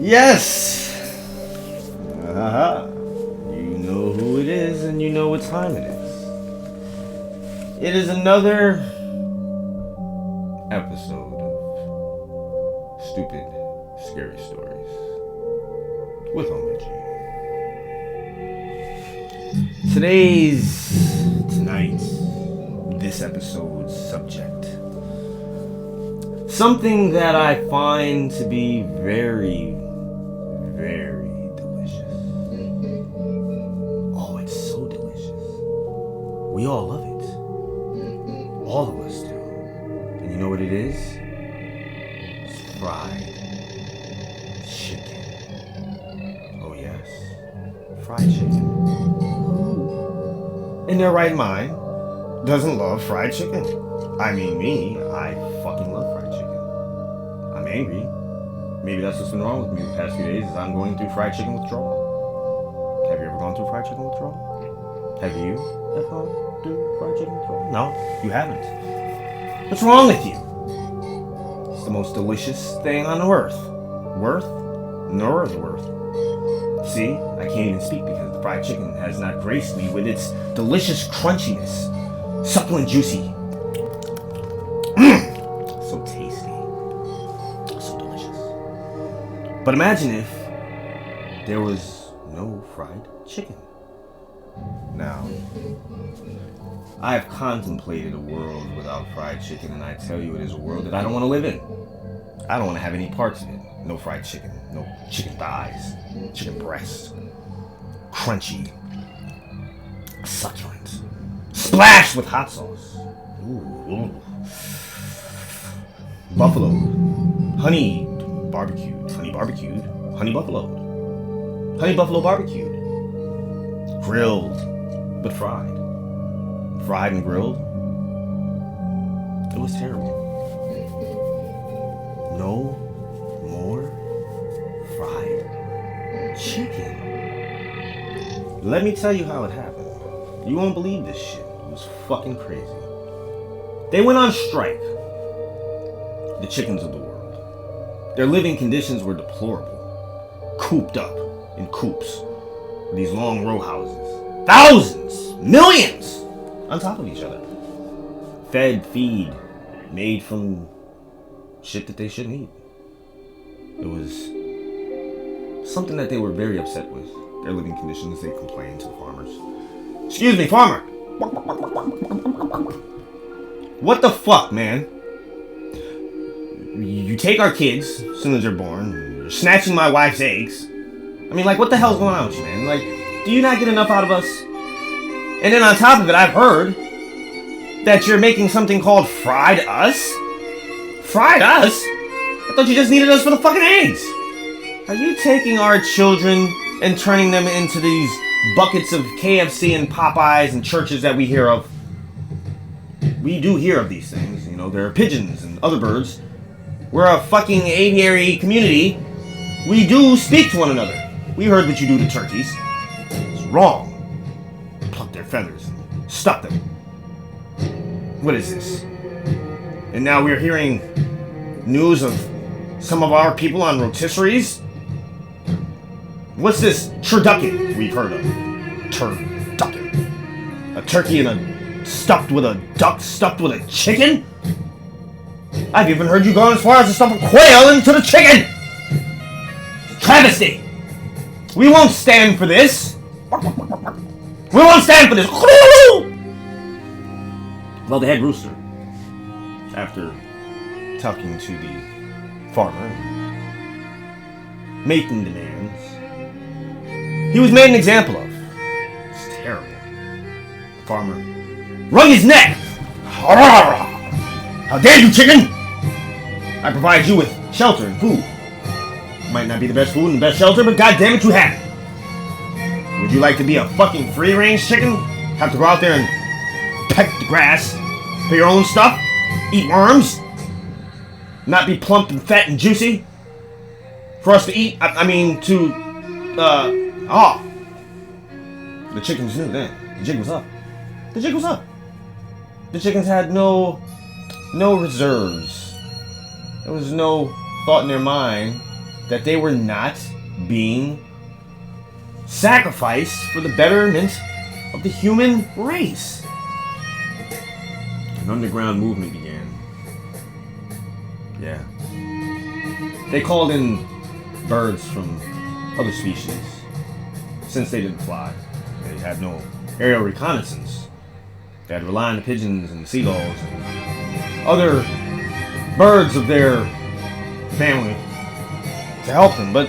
Yes! You know who it is and you know what time it is. It is another episode of Stupid Scary Stories with OmenG's. This episode's subject. Something that I find to be very, very delicious. Oh, it's so delicious. We all love it. All of us do. And you know what it is? It's fried chicken. Oh yes, fried chicken. Who in their right mind doesn't love fried chicken? I mean me, I fucking love fried chicken. I'm angry. Maybe that's what's been wrong with me the past few days, is I'm going through fried chicken withdrawal. Have you ever gone through fried chicken withdrawal? Have you ever gone through fried chicken withdrawal? No, you haven't. What's wrong with you? It's the most delicious thing on earth. Worth? See, I can't even speak because the fried chicken has not graced me with its delicious crunchiness. Succulent, juicy. So tasty. So delicious. But imagine if there was no fried chicken. Now, I have contemplated a world without fried chicken, and I tell you it is a world that I don't want to live in. I don't want to have any parts of it. No fried chicken. No chicken thighs. Chicken breast. Crunchy. Succulent. Splashed with hot sauce. Ooh. Buffalo. Honey barbecued. Honey barbecued. Honey buffalo. Honey buffalo barbecued. Grilled, but fried. Fried and grilled. It was terrible. No more fried chicken. Let me tell you how it happened. You won't believe this shit. It was fucking crazy. They went on strike. The chickens of the world. Their living conditions were deplorable. Cooped up in coops. These long row houses. Thousands! Millions! On top of each other. Fed, feed, made from shit that they shouldn't eat. It was something that they were very upset with. Their living conditions, they complained to the farmers. Excuse me, farmer! What the fuck, man? You take our kids as soon as they're born. You're snatching my wife's eggs. I mean, like, what the hell's going on with you, man? Like, do you not get enough out of us? And then on top of it, I've heard that you're making something called fried us? Fried us? I thought you just needed us for the fucking eggs. Are you taking our children and turning them into these buckets of KFC and Popeyes and churches that we hear of? We do hear of these things. You know, there are pigeons and other birds. We're a fucking aviary community. We do speak to one another. We heard what you do to turkeys. It's wrong. Pluck their feathers and stuff them. What is this? And now we're hearing news of some of our people on rotisseries? What's this turducken we've heard of? Turducken. A turkey and a stuffed with a duck stuffed with a chicken? I've even heard you go as far as to stuff a quail into the chicken! Travesty! We won't stand for this! We won't stand for this! Well, the head rooster, after talking to the farmer, making demands, he was made an example of. It's terrible. The farmer wrung his neck. How dare you, chicken! I provide you with shelter and food. Might not be the best food and the best shelter, but goddamn it, you have it. Would you like to be a fucking free-range chicken? Have to go out there and peck the grass for your own stuff? Eat worms? Not be plump and fat and juicy? For us to eat? The chickens knew then. The jig was up. The jig was up. The chickens had no reserves. There was no thought in their mind that they were not being sacrificed for the betterment of the human race. An underground movement began. Yeah. They called in birds from other species. Since they didn't fly, they had no aerial reconnaissance. They had to rely on the pigeons and the seagulls and other birds of their family to help them. But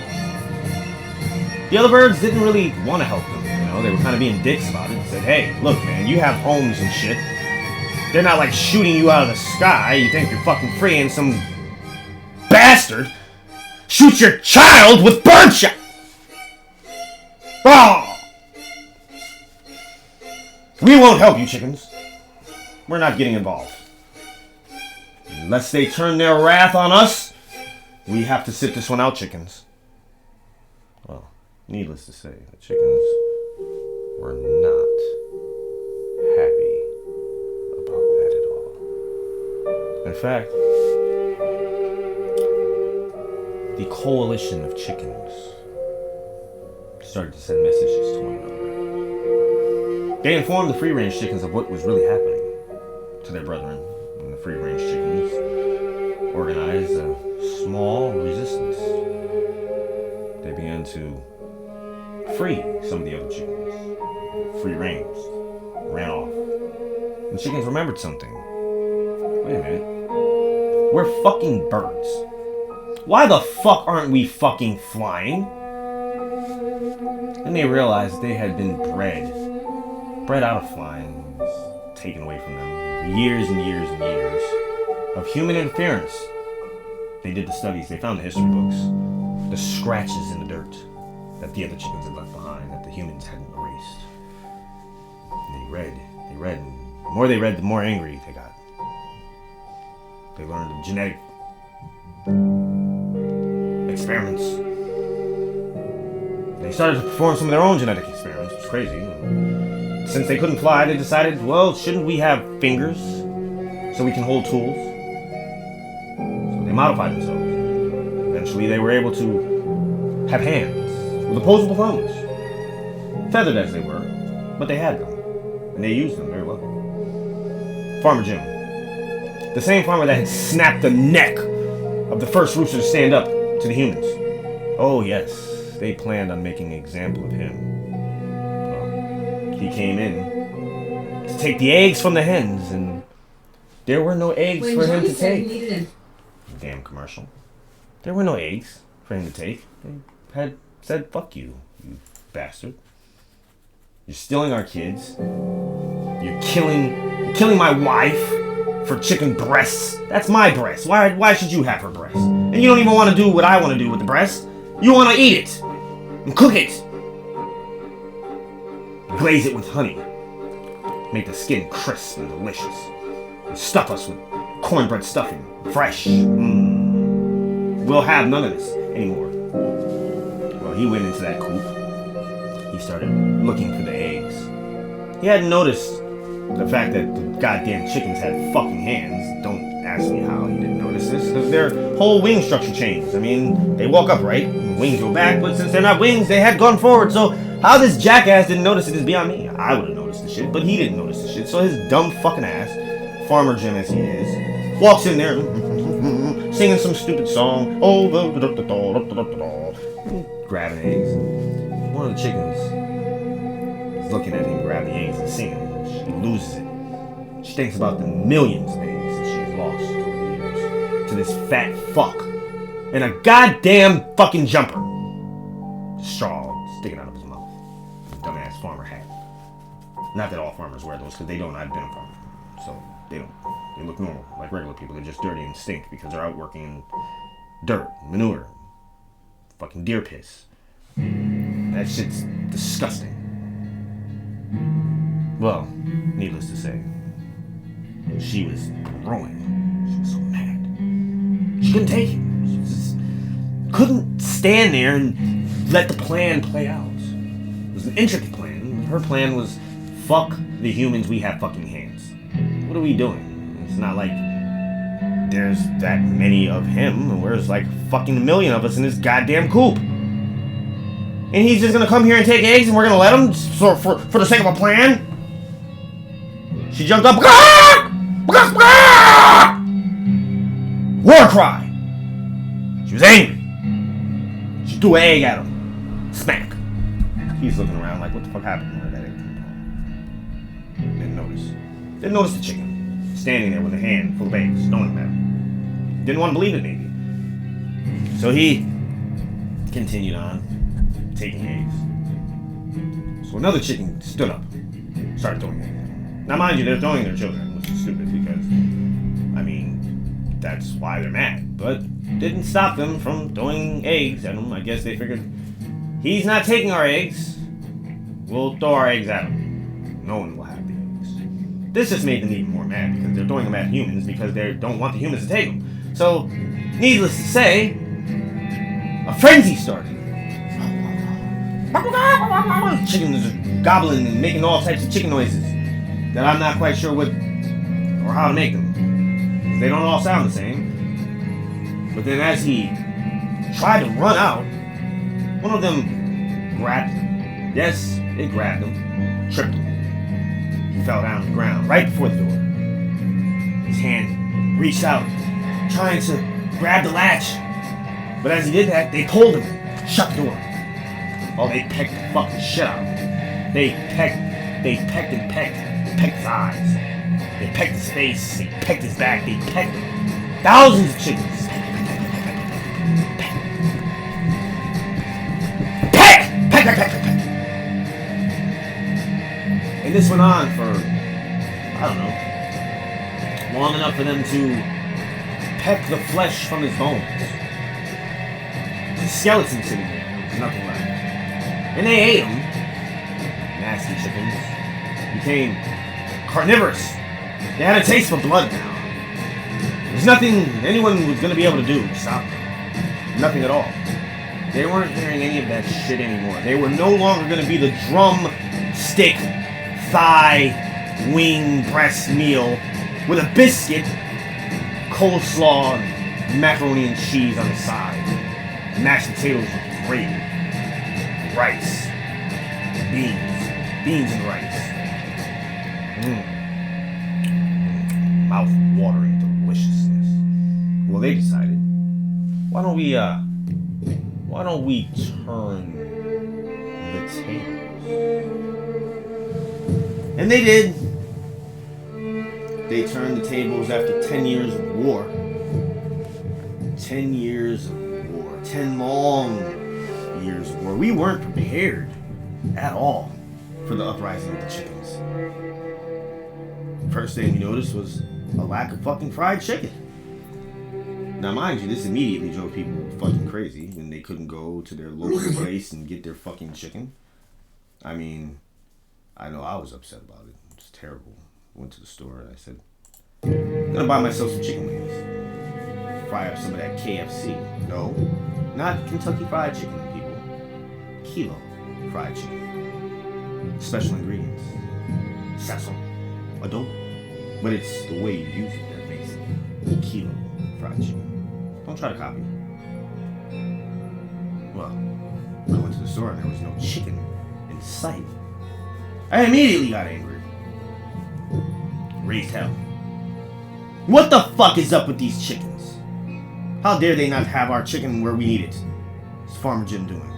the other birds didn't really want to help them. You know, they were kind of being dicks about it. They said, hey, look, man, you have homes and shit. They're not like shooting you out of the sky. You think you're fucking free and some bastard shoots your child with birdshot. Oh! We won't help you, chickens. We're not getting involved. Unless they turn their wrath on us, we have to sit this one out, chickens. Well, needless to say, the chickens were not happy about that at all. In fact, the coalition of chickens started to send messages to one another. They informed the free-range chickens of what was really happening to their brethren, and the free-range chickens organized a small resistance. They began to free some of the other chickens. Free-range ran off. The chickens remembered something. Wait a minute. We're fucking birds. Why the fuck aren't we fucking flying? And they realized they had been bred out of flying, taken away from them for years and years and years of human interference. They did the studies, they found the history books, the scratches in the dirt that the other chickens had left behind, that the humans hadn't erased. And they read, and the more they read, the more angry they got. They learned of genetic experiments. They started to perform some of their own genetic experiments, which was crazy. Since they couldn't fly, they decided, well, shouldn't we have fingers so we can hold tools? So they modified themselves. Eventually, they were able to have hands with opposable thumbs, feathered as they were, but they had them, and they used them very well. Farmer Jim, the same farmer that had snapped the neck of the first rooster to stand up to the humans. Oh yes, they planned on making an example of him. He came in to take the eggs from the hens, and there were no eggs for him to take. Damn commercial. There were no eggs for him to take. They had said, fuck you, you bastard. You're stealing our kids. You're killing my wife for chicken breasts. That's my breast. Why should you have her breast? And you don't even want to do what I want to do with the breast. You want to eat it and cook it. Glaze it with honey. Make the skin crisp and delicious. And stuff us with cornbread stuffing. Fresh. We'll have none of this anymore. Well, he went into that coop. He started looking for the eggs. He hadn't noticed the fact that the goddamn chickens had fucking hands. Don't ask me how he didn't notice this. Because their whole wing structure changed. I mean, they walk upright, and wings go back, but since they're not wings, they had gone forward. So how this jackass didn't notice it is beyond me. I would have noticed the shit, but he didn't notice the shit. So his dumb fucking ass, Farmer Jim as he is, walks in there singing some stupid song. Oh, grabbing eggs. One of the chickens is looking at him grabbing the eggs and singing. She loses it. She thinks about the millions of eggs that she has lost over the years to this fat fuck in a goddamn fucking jumper. Straw sticking out of his mouth. Dumbass farmer hat. Not that all farmers wear those, because they don't. I've been a farmer, so they don't. They look normal, like regular people. They're just dirty and stink because they're out working in dirt, manure, fucking deer piss. That shit's disgusting. Well, needless to say, she was ruined. She was so mad. She couldn't take it. She just couldn't stand there and let the plan play out. It was an intricate plan. Her plan was, fuck the humans, we have fucking hands. What are we doing? It's not like there's that many of him, and there's like fucking a million of us in this goddamn coop. And he's just gonna come here and take eggs, and we're gonna let him for the sake of a plan? She jumped up. War cry. She was angry. She threw an egg at him. Smack. He's looking around like, what the fuck happened where that egg came from? Didn't notice. Didn't notice the chicken standing there with a hand full of eggs, knowing that. Didn't want to believe it, maybe. So he continued on taking eggs. So another chicken stood up, started throwing eggs. Now, mind you, they're throwing their children, which is stupid because, I mean, that's why they're mad. But didn't stop them from throwing eggs at him. I guess they figured, he's not taking our eggs, we'll throw our eggs at him. No one will have the eggs. This just made them even more mad because they're throwing them at humans because they don't want the humans to take them. So, needless to say, a frenzy started. Chickens are gobbling and making all types of chicken noises that I'm not quite sure what or how to make them. They don't all sound the same. But then as he tried to run out, one of them grabbed him. Yes, it grabbed him, tripped him. He fell down on the ground right before the door. His hand reached out, trying to grab the latch. But as he did that, they pulled him and shut the door. Oh, they pecked the fucking shit out of him. They pecked and pecked. They pecked his eyes. They pecked his face. They pecked his back. They pecked thousands of chickens. Peck. And this went on for, I don't know, long enough for them to peck the flesh from his bones. The skeleton sitting there, there's nothing left. And they ate them. Nasty chickens. Became carnivorous. They had a taste for blood now. There's nothing anyone was going to be able to do to stop them. Nothing at all. They weren't hearing any of that shit anymore. They were no longer going to be the drum, stick, thigh, wing, breast meal with a biscuit, coleslaw, and macaroni and cheese on the side. Mashed potatoes with gravy. Rice. Beans and rice. Mouth-watering deliciousness. Well, they decided, why don't we turn the tables? And they did. They turned the tables after 10 years of war. 10 years of war. 10 long years of war. We weren't prepared at all for the uprising of the chickens. First thing we noticed was a lack of fucking fried chicken. Now, mind you, this immediately drove people fucking crazy when they couldn't go to their local place and get their fucking chicken. I mean, I know I was upset about it. It's terrible. Went to the store and I said, I'm gonna buy myself some chicken wings. Fry up some of that KFC. No, not Kentucky Fried Chicken, people. Kilo fried chicken. Special ingredients. Sesame. Adobo. But it's the way you use it that makes it kilo fried chicken. Don't try to copy it. Well, I went to the store and there was no chicken in sight. I immediately got angry. Raised hell. What the fuck is up with these chickens? How dare they not have our chicken where we need it? What's Farmer Jim doing?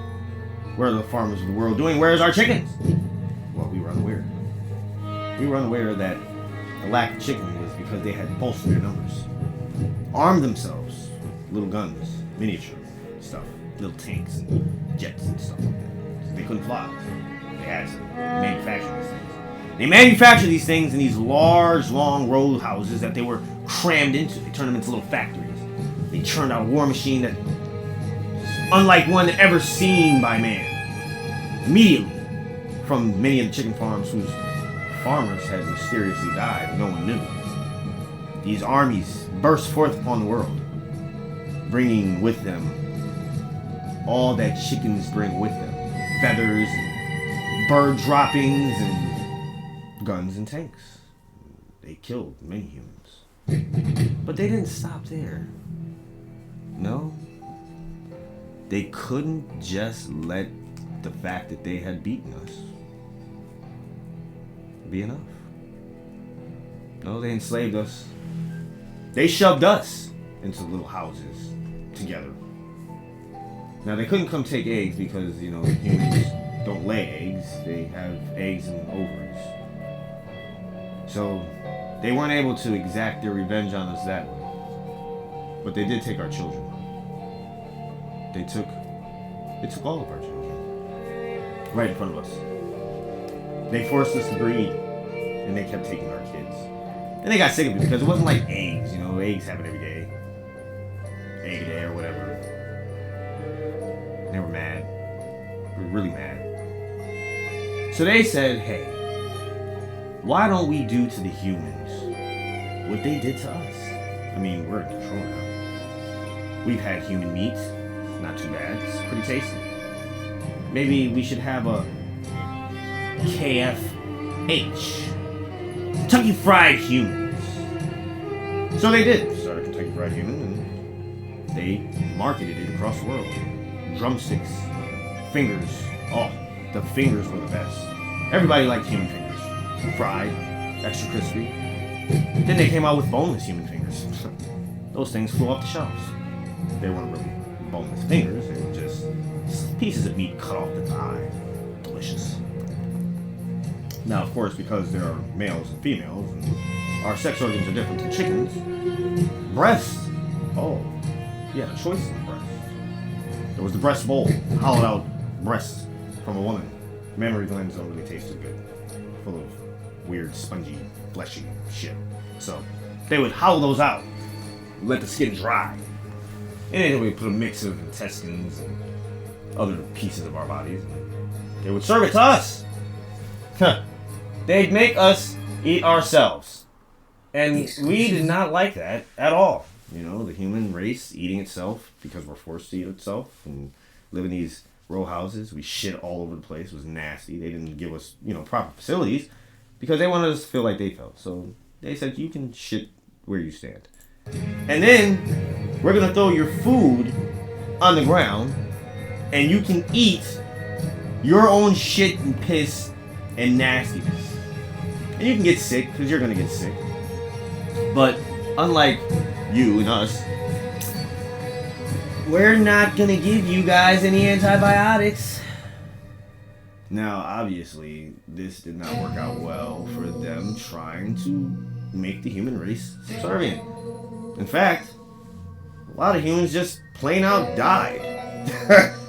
Where are the farmers of the world doing? Where's our chickens? Well, we were unaware. We were unaware that the lack of chicken was because they had bolstered their numbers. Armed themselves with little guns, miniature stuff, little tanks and jets and stuff like that. So they couldn't fly. So they had to manufacture these things. They manufactured these things in these large, long row houses that they were crammed into. They turned them into little factories. They churned out a war machine that unlike one ever seen by man. Immediately, from many of the chicken farms whose farmers had mysteriously died, no one knew. These armies burst forth upon the world, bringing with them all that chickens bring with them. Feathers, and bird droppings, and guns and tanks. They killed many humans. But they didn't stop there. No. They couldn't just let the fact that they had beaten us be enough. No, they enslaved us. They shoved us into little houses together. Now, they couldn't come take eggs because, humans don't lay eggs. They have eggs and ovaries. So, they weren't able to exact their revenge on us that way. But they did take our children. They took all of our children. Right in front of us. They forced us to breed. And they kept taking our kids. And they got sick of it because it wasn't like eggs. Eggs happen every day. Egg a day or whatever. And they were mad. They were really mad. So they said, hey, why don't we do to the humans what they did to us? I mean, we're in control now. We've had human meat. Not too bad. It's pretty tasty. Maybe we should have a KFH. Kentucky Fried Humans. So they did. Started Kentucky Fried Human, and they marketed it across the world. Drumsticks, fingers. Oh, the fingers were the best. Everybody liked human fingers. Fried, extra crispy. Then they came out with boneless human fingers. Those things flew off the shelves. They weren't really boneless fingers. They were just pieces of meat cut off the thigh. Delicious. Now, of course, because there are males and females, and our sex organs are different than chickens, breasts, yeah, choices of breasts. There was the breast bowl, hollowed out breasts from a woman. Mammary glands don't really taste too good. Full of weird, spongy, fleshy shit. So, they would hollow those out, let the skin dry. And then we put a mix of intestines and other pieces of our bodies. They would serve it to us. They'd make us eat ourselves. And we did not like that at all. The human race eating itself because we're forced to eat itself and live in these row houses. We shit all over the place. It was nasty. They didn't give us, proper facilities because they wanted us to feel like they felt. So they said, you can shit where you stand. And then we're going to throw your food on the ground and you can eat your own shit and piss and nastiness. And you can get sick, because you're going to get sick. But unlike you and us, we're not going to give you guys any antibiotics. Now, obviously, this did not work out well for them trying to make the human race subservient. In fact, a lot of humans just plain out died.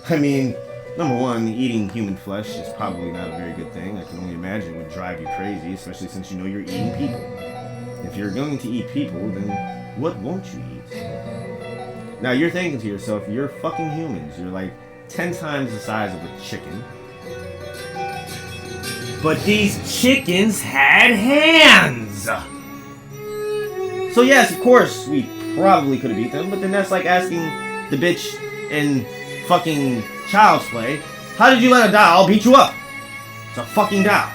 I mean, number one, eating human flesh is probably not a very good thing. I can only imagine it would drive you crazy, especially since you know you're eating people. If you're going to eat people, then what won't you eat? Now, you're thinking to yourself, you're fucking humans. You're like 10 times the size of a chicken. But these chickens had hands! So yes, of course, we probably could have beat them, but then that's like asking the bitch in fucking Child's Play, how did you let a doll beat you up? It's a fucking doll.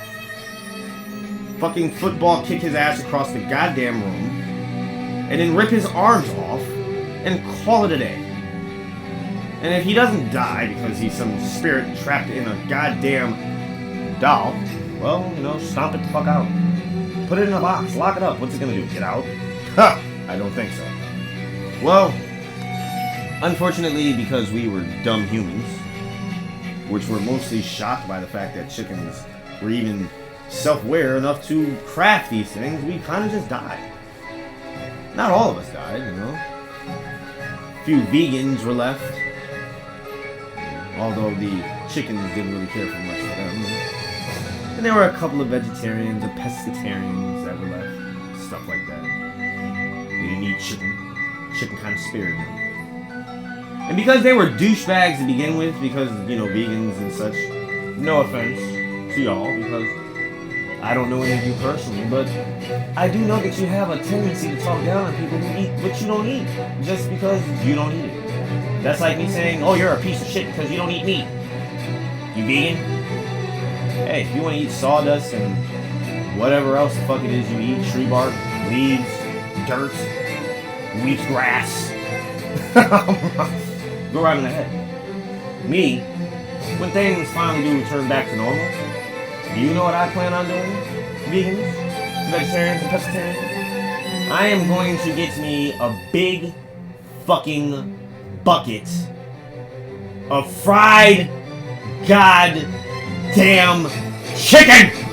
Fucking football kick his ass across the goddamn room, and then rip his arms off, and call it a day. And if he doesn't die because he's some spirit trapped in a goddamn doll, well, stomp it the fuck out. Put it in a box, lock it up. What's it gonna do? Get out? Ha! I don't think so. Well, unfortunately, because we were dumb humans, which were mostly shocked by the fact that chickens were even self-aware enough to craft these things, we kind of just died. Not all of us died, A few vegans were left, although the chickens didn't really care for much for them. And there were a couple of vegetarians or pescatarians that were left, stuff like that. They didn't eat chicken. Chicken kind of spared them. And because they were douchebags to begin with, because, vegans and such, no offense to y'all, because I don't know any of you personally, but I do know that you have a tendency to talk down on people who eat what you don't eat, just because you don't eat it. That's like me saying, oh, you're a piece of shit because you don't eat meat. You vegan? Hey, if you want to eat sawdust and whatever else the fuck it is you eat, tree bark, leaves, dirt, Wheatgrass. Go right in the head. Me, when things finally do return back to normal, do you know what I plan on doing? Vegans, vegetarians, and pescatarians? I am going to get me a big fucking bucket of fried goddamn chicken!